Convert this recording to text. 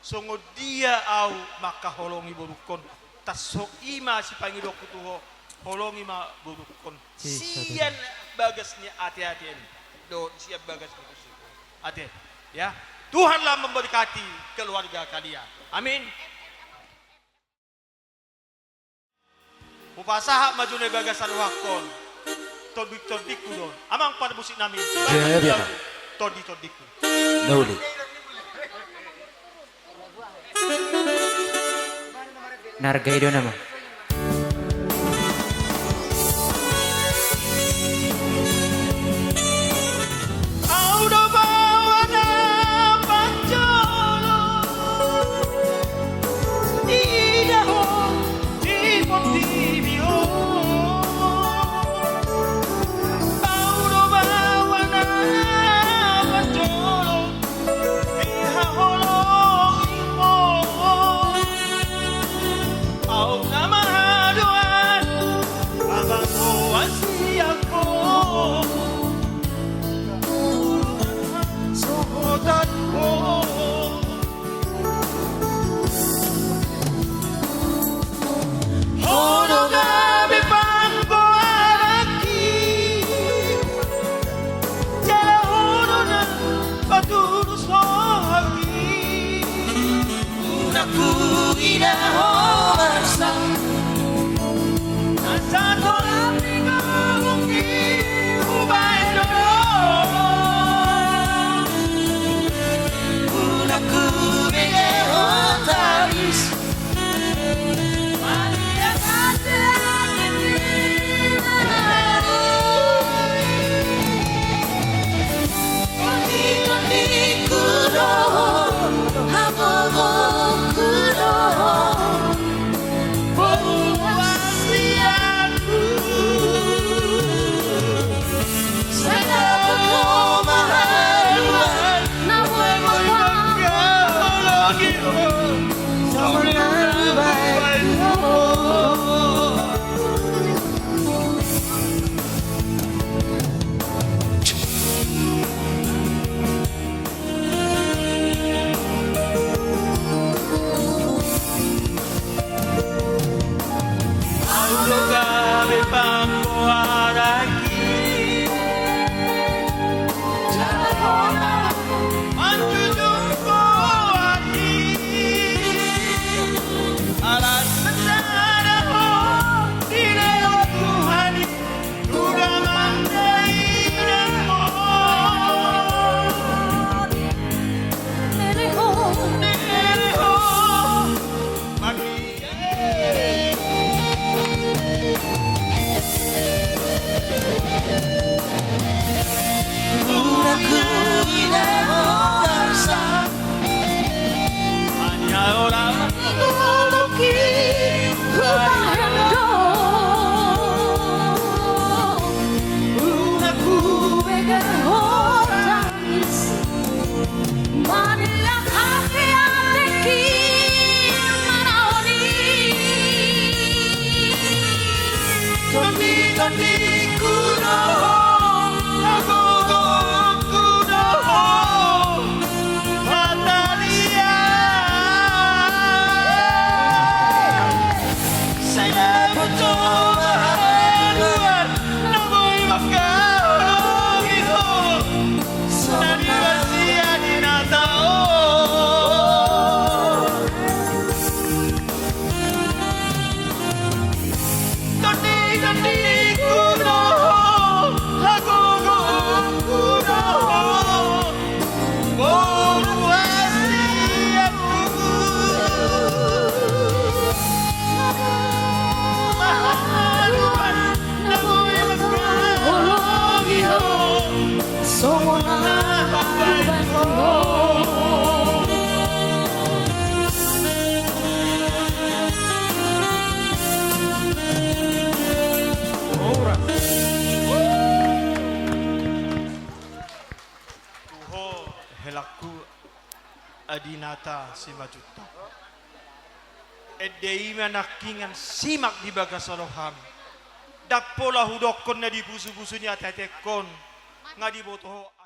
songo dia au makaholongi borukon tasok ima si pangidok kutuho holongi ma borukon sian bagasnya ati-atien do siap bagas kutuho ate ya Tuhanlah memberkati keluarga kalian amin. Upasaha majune bagasan wakon todik don amang pada musik nami todiku Nuli. Nargaido nama. Adinata si majuta. Edeima nakingan simak di bagasoroham. Dakpola hudokon na di busu-busunya tetekon. Nga di botoho